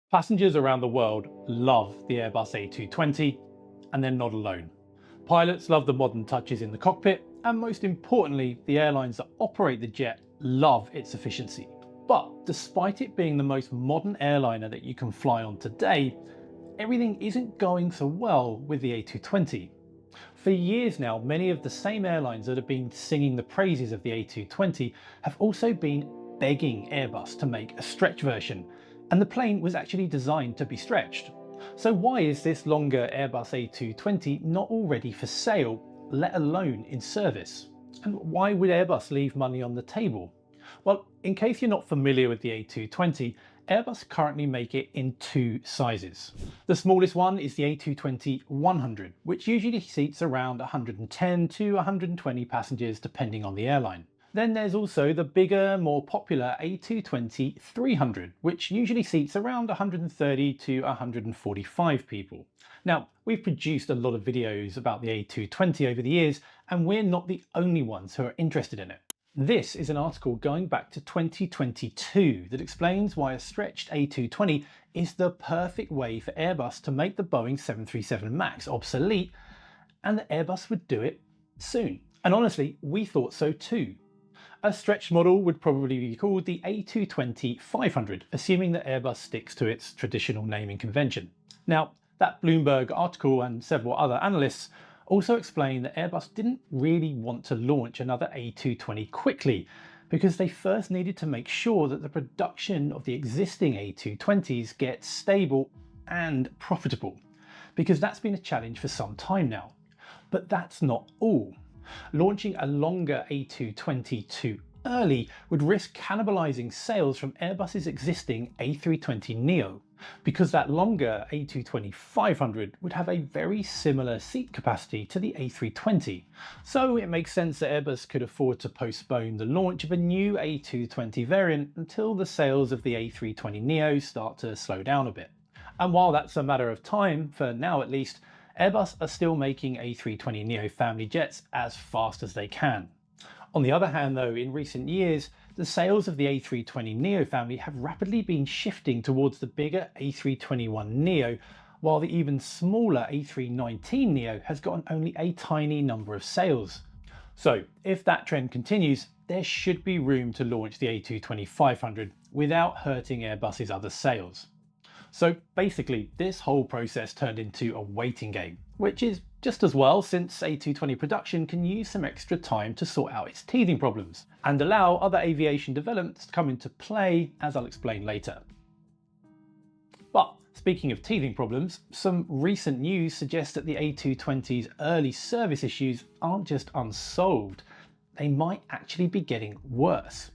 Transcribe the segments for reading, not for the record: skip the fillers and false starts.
Passengers around the world love the Airbus A220, and they're not alone. Pilots love the modern touches in the cockpit, and most importantly, the airlines that operate the jet love its efficiency. But despite it being the most modern airliner that you can fly on today, everything isn't going so well with the A220. For years now, many of the same airlines that have been singing the praises of the A220 have also been begging Airbus to make a stretch version, and the plane was actually designed to be stretched. So why is this longer Airbus A220 not already for sale, let alone in service? And why would Airbus leave money on the table? Well, in case you're not familiar with the A220, Airbus currently make it in two sizes. The smallest one is the A220-100, which usually seats around 110 to 120 passengers depending on the airline. Then there's also the bigger, more popular A220-300, which usually seats around 130 to 145 people. Now, we've produced a lot of videos about the A220 over the years, and we're not the only ones who are interested in it. This is an article going back to 2022 that explains why a stretched A220 is the perfect way for Airbus to make the Boeing 737 MAX obsolete, and that Airbus would do it soon. And honestly, we thought so too. A stretched model would probably be called the A220-500, assuming that Airbus sticks to its traditional naming convention. Now, that Bloomberg article and several other analysts also explain that Airbus didn't really want to launch another A220 quickly, because they first needed to make sure that the production of the existing A220s gets stable and profitable, because that's been a challenge for some time now. But that's not all. Launching a longer A220 too early would risk cannibalizing sales from Airbus's existing A320neo, because that longer A220-500 would have a very similar seat capacity to the A320. So it makes sense that Airbus could afford to postpone the launch of a new A220 variant until the sales of the A320neo start to slow down a bit. And while that's a matter of time, for now at least, Airbus are still making A320neo family jets as fast as they can. On the other hand though, in recent years, the sales of the A320neo family have rapidly been shifting towards the bigger A321neo, while the even smaller A319neo has gotten only a tiny number of sales. So if that trend continues, there should be room to launch the A220-500 without hurting Airbus's other sales. So basically, this whole process turned into a waiting game, which is just as well since A220 production can use some extra time to sort out its teething problems and allow other aviation developments to come into play, as I'll explain later. But speaking of teething problems, some recent news suggests that the A220's early service issues aren't just unsolved, they might actually be getting worse.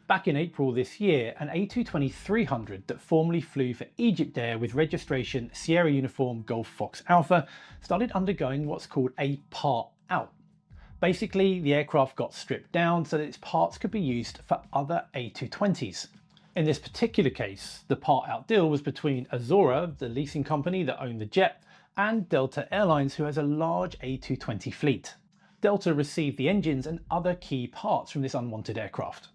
Back in April this year, an A220-300 that formerly flew for Egypt Air with registration Sierra Uniform Golf Fox Alpha started undergoing what's called a part out. Basically, the aircraft got stripped down so that its parts could be used for other A220s. In this particular case, the part out deal was between Azora, the leasing company that owned the jet, and Delta Airlines, who has a large A220 fleet. Delta received the engines and other key parts from this unwanted aircraft.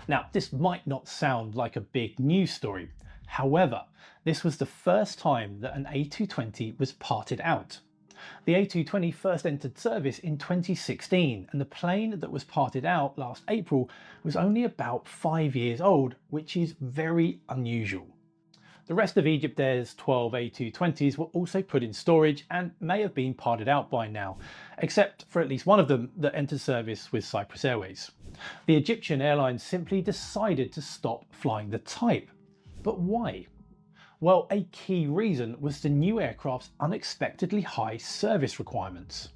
Now, this might not sound like a big news story. However, this was the first time that an A220 was parted out. The A220 first entered service in 2016, and the plane that was parted out last April was only about 5 years old, which is very unusual. The rest of Egypt Air's 12 A220s were also put in storage and may have been parted out by now, except for at least one of them that entered service with Cyprus Airways. The Egyptian airline simply decided to stop flying the type. But why? Well, a key reason was the new aircraft's unexpectedly high service requirements.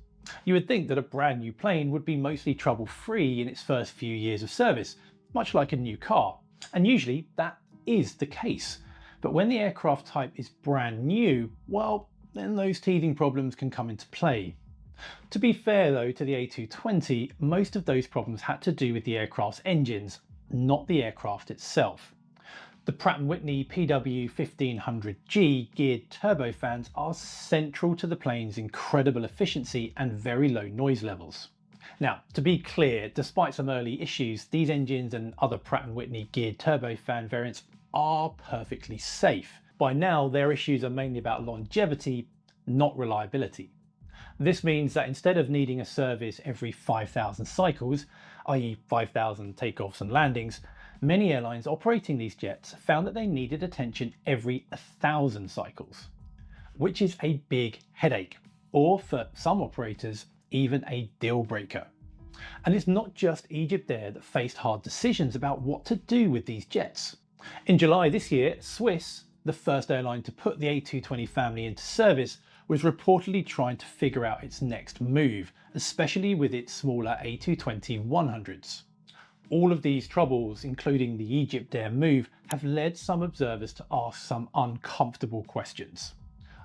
You would think that a brand new plane would be mostly trouble-free in its first few years of service, much like a new car, and usually that is the case. But when the aircraft type is brand new, well, then those teething problems can come into play. To be fair though to the A220, most of those problems had to do with the aircraft's engines, not the aircraft itself. The Pratt & Whitney PW1500G geared turbofans are central to the plane's incredible efficiency and very low noise levels. Now, to be clear, despite some early issues, these engines and other Pratt & Whitney geared turbofan variants are perfectly safe. By now, their issues are mainly about longevity, not reliability. This means that instead of needing a service every 5,000 cycles, i.e. 5,000 takeoffs and landings, many airlines operating these jets found that they needed attention every 1,000 cycles, which is a big headache, or for some operators, even a deal breaker. And it's not just Egyptair that faced hard decisions about what to do with these jets. In July this year, Swiss, the first airline to put the A220 family into service, was reportedly trying to figure out its next move, especially with its smaller A220-100s. All of these troubles, including the Egyptair move, have led some observers to ask some uncomfortable questions.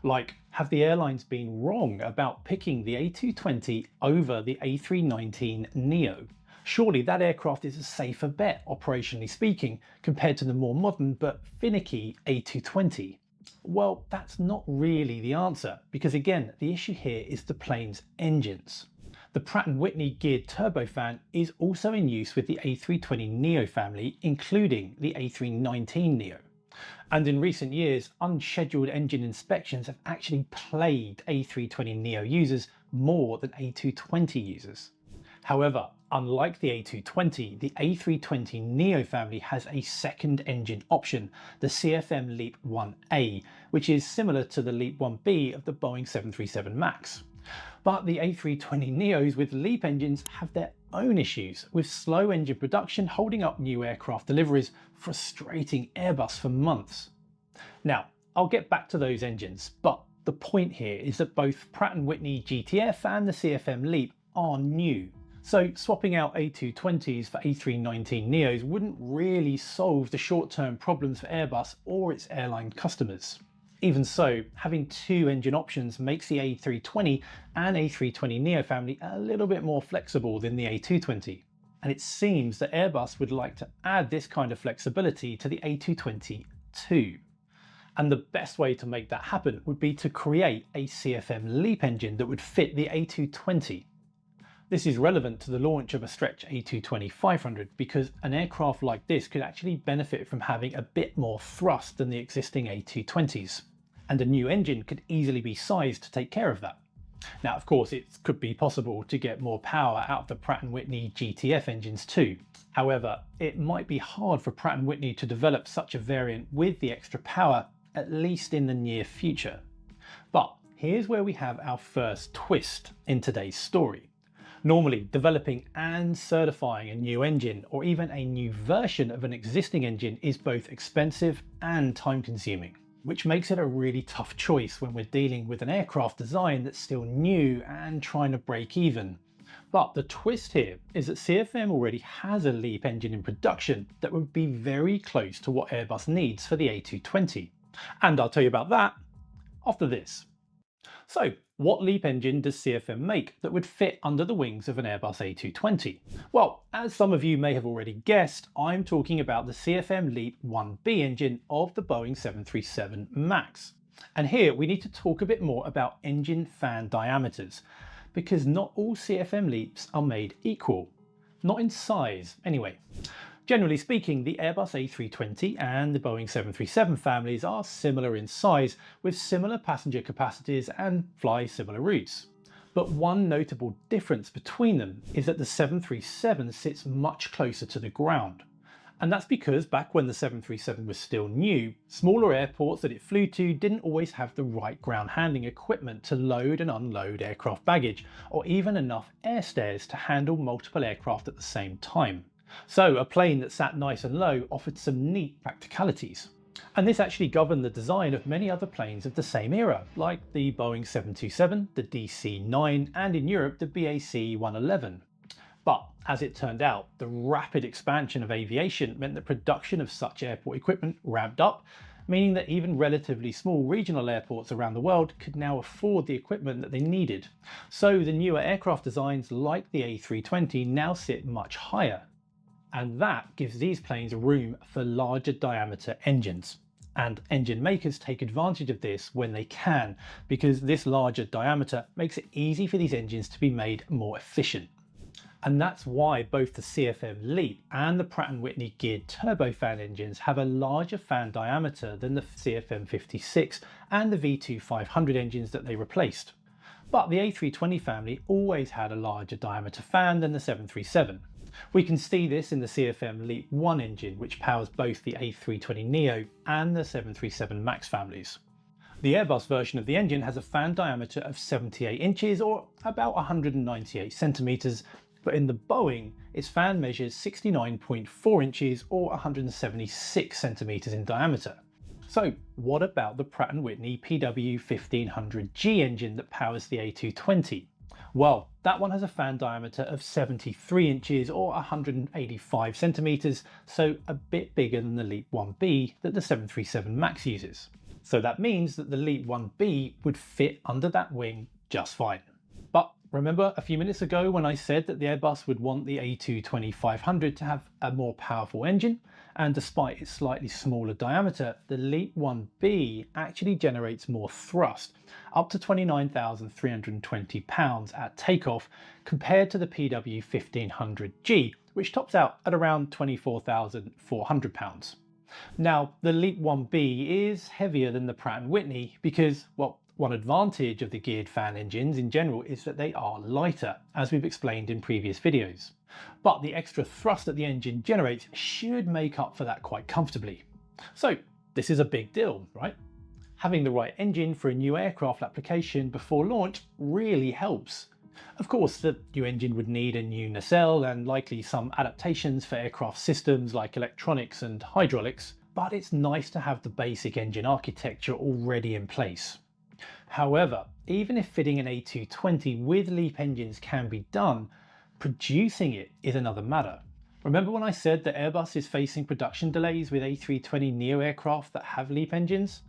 Like, have the airlines been wrong about picking the A220 over the A319neo? Surely that aircraft is a safer bet, operationally speaking, compared to the more modern but finicky A220. Well, that's not really the answer, because again, the issue here is the plane's engines. The Pratt & Whitney geared turbofan is also in use with the A320neo family, including the A319neo. And in recent years, unscheduled engine inspections have actually plagued A320neo users more than A220 users. However, unlike the A220, the A320neo family has a second engine option, the CFM LEAP 1A, which is similar to the LEAP 1B of the Boeing 737 MAX. But the A320neos with LEAP engines have their own issues, with slow engine production holding up new aircraft deliveries, frustrating Airbus for months. Now, I'll get back to those engines, but the point here is that both Pratt & Whitney GTF and the CFM LEAP are new. So swapping out A220s for A319neos wouldn't really solve the short-term problems for Airbus or its airline customers. Even so, having two engine options makes the A320 and A320neo family a little bit more flexible than the A220. And it seems that Airbus would like to add this kind of flexibility to the A220 too. And the best way to make that happen would be to create a CFM LEAP engine that would fit the A220. This is relevant to the launch of a stretch A220-500 because an aircraft like this could actually benefit from having a bit more thrust than the existing A220s, and a new engine could easily be sized to take care of that. Now, of course, it could be possible to get more power out of the Pratt & Whitney GTF engines too. However, it might be hard for Pratt & Whitney to develop such a variant with the extra power, at least in the near future. But here's where we have our first twist in today's story. Normally, developing and certifying a new engine or even a new version of an existing engine is both expensive and time-consuming, which makes it a really tough choice when we're dealing with an aircraft design that's still new and trying to break even. But the twist here is that CFM already has a LEAP engine in production that would be very close to what Airbus needs for the A220. And I'll tell you about that after this. So, what LEAP engine does CFM make that would fit under the wings of an Airbus A220? Well, as some of you may have already guessed, I'm talking about the CFM LEAP 1B engine of the Boeing 737 MAX. And here we need to talk a bit more about engine fan diameters, because not all CFM LEAPs are made equal. Not in size, anyway. Generally speaking, the Airbus A320 and the Boeing 737 families are similar in size, with similar passenger capacities and fly similar routes. But one notable difference between them is that the 737 sits much closer to the ground. And that's because back when the 737 was still new, smaller airports that it flew to didn't always have the right ground handling equipment to load and unload aircraft baggage, or even enough air stairs to handle multiple aircraft at the same time. So a plane that sat nice and low offered some neat practicalities. And this actually governed the design of many other planes of the same era, like the Boeing 727, the DC-9, and in Europe the BAC-111. But as it turned out, the rapid expansion of aviation meant that production of such airport equipment ramped up, meaning that even relatively small regional airports around the world could now afford the equipment that they needed. So the newer aircraft designs like the A320 now sit much higher. And that gives these planes room for larger diameter engines. And engine makers take advantage of this when they can, because this larger diameter makes it easy for these engines to be made more efficient. And that's why both the CFM LEAP and the Pratt & Whitney geared turbofan engines have a larger fan diameter than the CFM 56 and the V2 500 engines that they replaced. But the A320 family always had a larger diameter fan than the 737. We can see this in the CFM LEAP 1 engine, which powers both the A320neo and the 737 MAX families. The Airbus version of the engine has a fan diameter of 78 inches or about 198 centimeters, but in the Boeing, its fan measures 69.4 inches or 176 centimeters in diameter. So what about the Pratt & Whitney PW1500G engine that powers the A220? Well, that one has a fan diameter of 73 inches or 185 centimeters, so a bit bigger than the LEAP 1B that the 737 MAX uses. So that means that the LEAP 1B would fit under that wing just fine. But remember a few minutes ago when I said that the Airbus would want the A220-500 to have a more powerful engine? And despite its slightly smaller diameter, the LEAP 1B actually generates more thrust, up to 29,320 pounds at takeoff, compared to the PW1500G, which tops out at around 24,400 pounds. Now, the LEAP 1B is heavier than the Pratt & Whitney because, well, one advantage of the geared fan engines in general is that they are lighter, as we've explained in previous videos. But the extra thrust that the engine generates should make up for that quite comfortably. So this is a big deal, right? Having the right engine for a new aircraft application before launch really helps. Of course, the new engine would need a new nacelle and likely some adaptations for aircraft systems like electronics and hydraulics, but it's nice to have the basic engine architecture already in place. However, even if fitting an A220 with LEAP engines can be done, producing it is another matter. Remember when I said that Airbus is facing production delays with A320neo aircraft that have LEAP engines?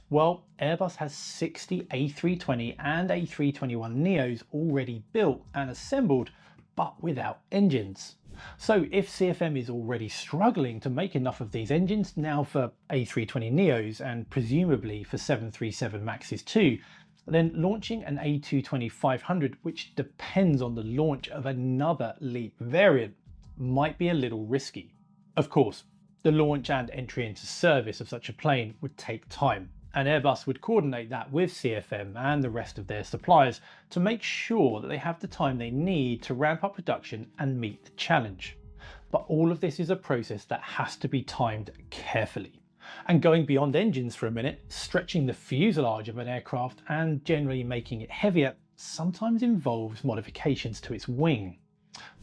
Well, Airbus has 60 A320 and A321neos already built and assembled, but without engines. So if CFM is already struggling to make enough of these engines now for A320neos and presumably for 737 MAXes too, then launching an A220-500, which depends on the launch of another LEAP variant, might be a little risky. Of course, the launch and entry into service of such a plane would take time, and Airbus would coordinate that with CFM and the rest of their suppliers to make sure that they have the time they need to ramp up production and meet the challenge. But all of this is a process that has to be timed carefully. And going beyond engines for a minute, stretching the fuselage of an aircraft and generally making it heavier sometimes involves modifications to its wing.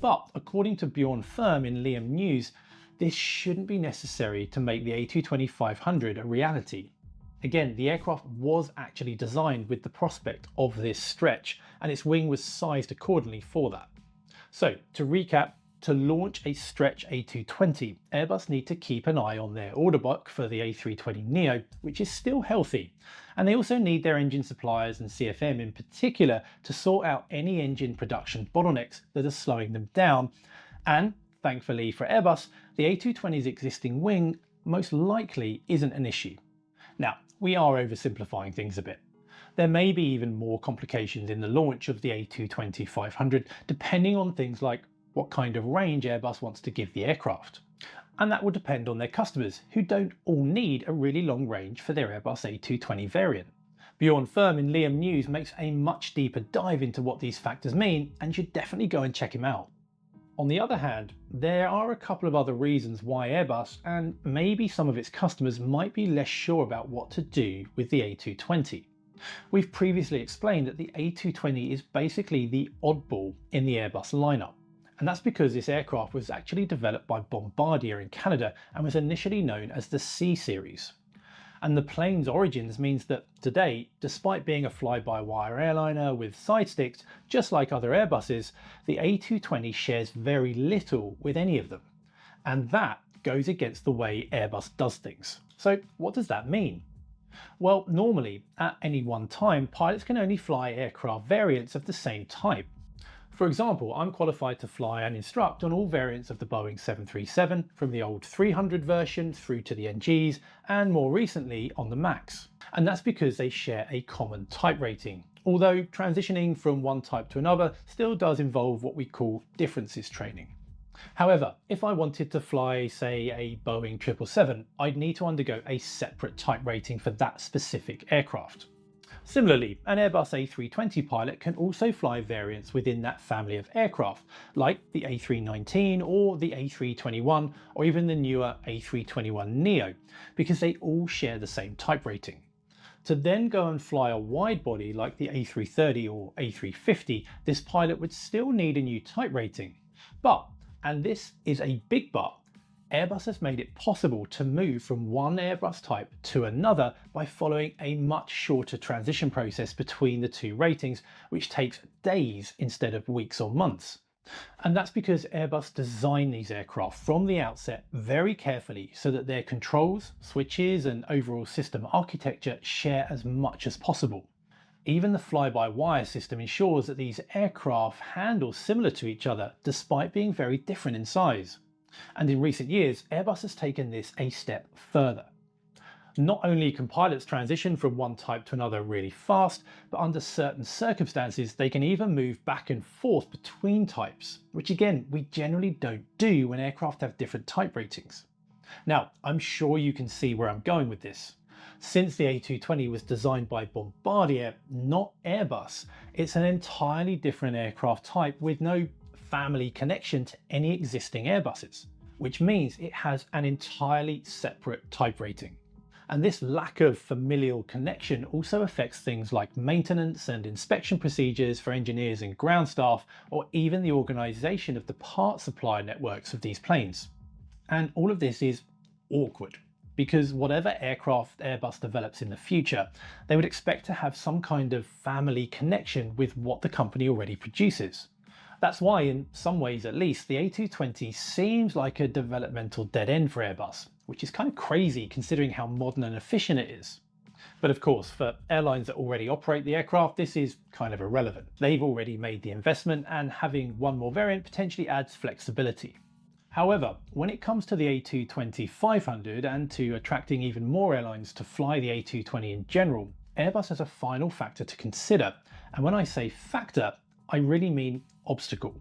But according to Bjorn Firm in Liam News, this shouldn't be necessary to make the A220-500 a reality. Again, the aircraft was actually designed with the prospect of this stretch, and its wing was sized accordingly for that. So to recap, to launch a stretch A220, Airbus need to keep an eye on their order book for the A320neo, which is still healthy. And they also need their engine suppliers and CFM in particular to sort out any engine production bottlenecks that are slowing them down. And thankfully for Airbus, the A220's existing wing most likely isn't an issue. Now, we are oversimplifying things a bit. There may be even more complications in the launch of the A220-500, depending on things like what kind of range Airbus wants to give the aircraft. And that will depend on their customers, who don't all need a really long range for their Airbus A220 variant. Bjorn Firm in Liam News makes a much deeper dive into what these factors mean, and you should definitely go and check him out. On the other hand, there are a couple of other reasons why Airbus, and maybe some of its customers, might be less sure about what to do with the A220. We've previously explained that the A220 is basically the oddball in the Airbus lineup. And that's because this aircraft was actually developed by Bombardier in Canada and was initially known as the C Series. And the plane's origins means that today, despite being a fly-by-wire airliner with side sticks, just like other Airbuses, the A220 shares very little with any of them. And that goes against the way Airbus does things. So what does that mean? Well, normally, at any one time, pilots can only fly aircraft variants of the same type. For example, I'm qualified to fly and instruct on all variants of the Boeing 737, from the old 300 version through to the NGs, and more recently on the MAX. And that's because they share a common type rating. Although transitioning from one type to another still does involve what we call differences training. However, if I wanted to fly, say, a Boeing 777, I'd need to undergo a separate type rating for that specific aircraft. Similarly, an Airbus A320 pilot can also fly variants within that family of aircraft, like the A319 or the A321 or even the newer A321neo, because they all share the same type rating. To then go and fly a wide body like the A330 or A350, this pilot would still need a new type rating. But, and this is a big but, Airbus has made it possible to move from one Airbus type to another by following a much shorter transition process between the two ratings, which takes days instead of weeks or months. And that's because Airbus designed these aircraft from the outset very carefully so that their controls, switches, and overall system architecture share as much as possible. Even the fly-by-wire system ensures that these aircraft handle similar to each other despite being very different in size. And in recent years, Airbus has taken this a step further. Not only can pilots transition from one type to another really fast, but under certain circumstances, they can even move back and forth between types, which again, we generally don't do when aircraft have different type ratings. Now, I'm sure you can see where I'm going with this. Since the A220 was designed by Bombardier, not Airbus, it's an entirely different aircraft type with no family connection to any existing Airbuses, which means it has an entirely separate type rating. And this lack of familial connection also affects things like maintenance and inspection procedures for engineers and ground staff, or even the organisation of the part supply networks of these planes. And all of this is awkward, because whatever aircraft Airbus develops in the future, they would expect to have some kind of family connection with what the company already produces. That's why, in some ways at least, the A220 seems like a developmental dead end for Airbus, which is kind of crazy considering how modern and efficient it is. But of course, for airlines that already operate the aircraft, this is kind of irrelevant. They've already made the investment, and having one more variant potentially adds flexibility. However, when it comes to the A220-500 and to attracting even more airlines to fly the A220 in general, Airbus has a final factor to consider. And when I say factor, I really mean obstacle.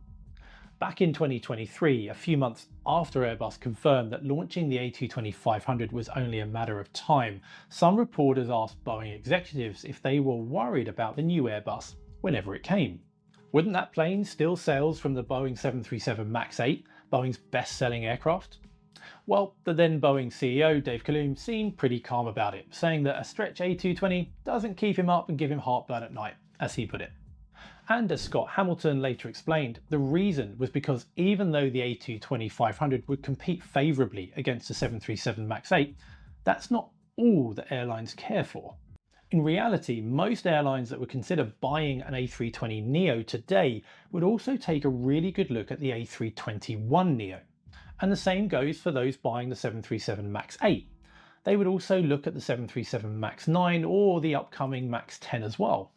Back in 2023, a few months after Airbus confirmed that launching the A220-500 was only a matter of time, some reporters asked Boeing executives if they were worried about the new Airbus whenever it came. Wouldn't that plane steal sales from the Boeing 737 MAX 8, Boeing's best-selling aircraft? Well, the then Boeing CEO, Dave Calhoun, seemed pretty calm about it, saying that a stretch A220 doesn't keep him up and give him heartburn at night, as he put it. And as Scott Hamilton later explained, the reason was because even though the A220-500 would compete favourably against the 737 MAX 8, that's not all that airlines care for. In reality, most airlines that would consider buying an A320neo today would also take a really good look at the A321neo. And the same goes for those buying the 737 MAX 8. They would also look at the 737 MAX 9 or the upcoming MAX 10 as well.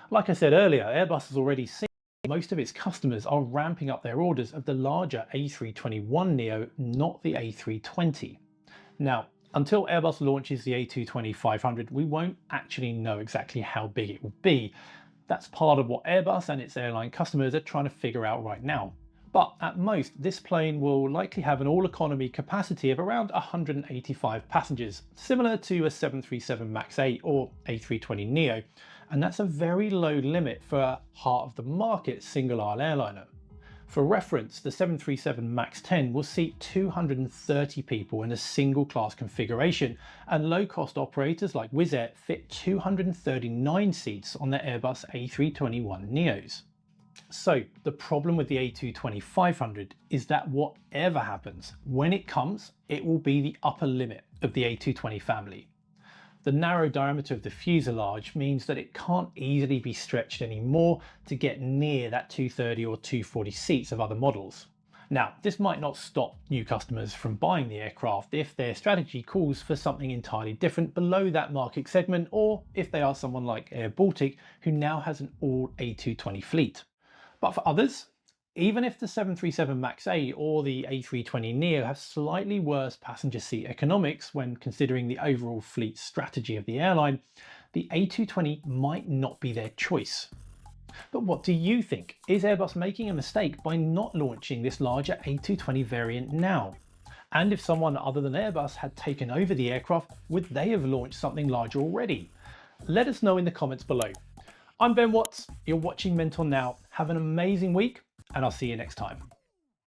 Like I said earlier, Airbus has already seen most of its customers are ramping up their orders of the larger A321neo, not the A320. Now, until Airbus launches the A220-500, we won't actually know exactly how big it will be. That's part of what Airbus and its airline customers are trying to figure out right now. But at most, this plane will likely have an all-economy capacity of around 185 passengers, similar to a 737 MAX 8 or A320neo, and that's a very low limit for a heart-of-the-market single-aisle airliner. For reference, the 737 MAX 10 will seat 230 people in a single-class configuration, and low-cost operators like Wizz Air fit 239 seats on their Airbus A321neos. So the problem with the A220-500 is that whatever happens, when it comes, it will be the upper limit of the A220 family. The narrow diameter of the fuselage means that it can't easily be stretched anymore to get near that 230 or 240 seats of other models. Now, this might not stop new customers from buying the aircraft if their strategy calls for something entirely different below that market segment, or if they are someone like Air Baltic, who now has an all A220 fleet. But for others, Even if the 737 MAX 8 or the A320neo have slightly worse passenger seat economics when considering the overall fleet strategy of the airline, the A220 might not be their choice. But what do you think? Is Airbus making a mistake by not launching this larger A220 variant now? And if someone other than Airbus had taken over the aircraft, would they have launched something larger already? Let us know in the comments below. I'm Ben Watts, you're watching Mentor Now. Have an amazing week, and I'll see you next time.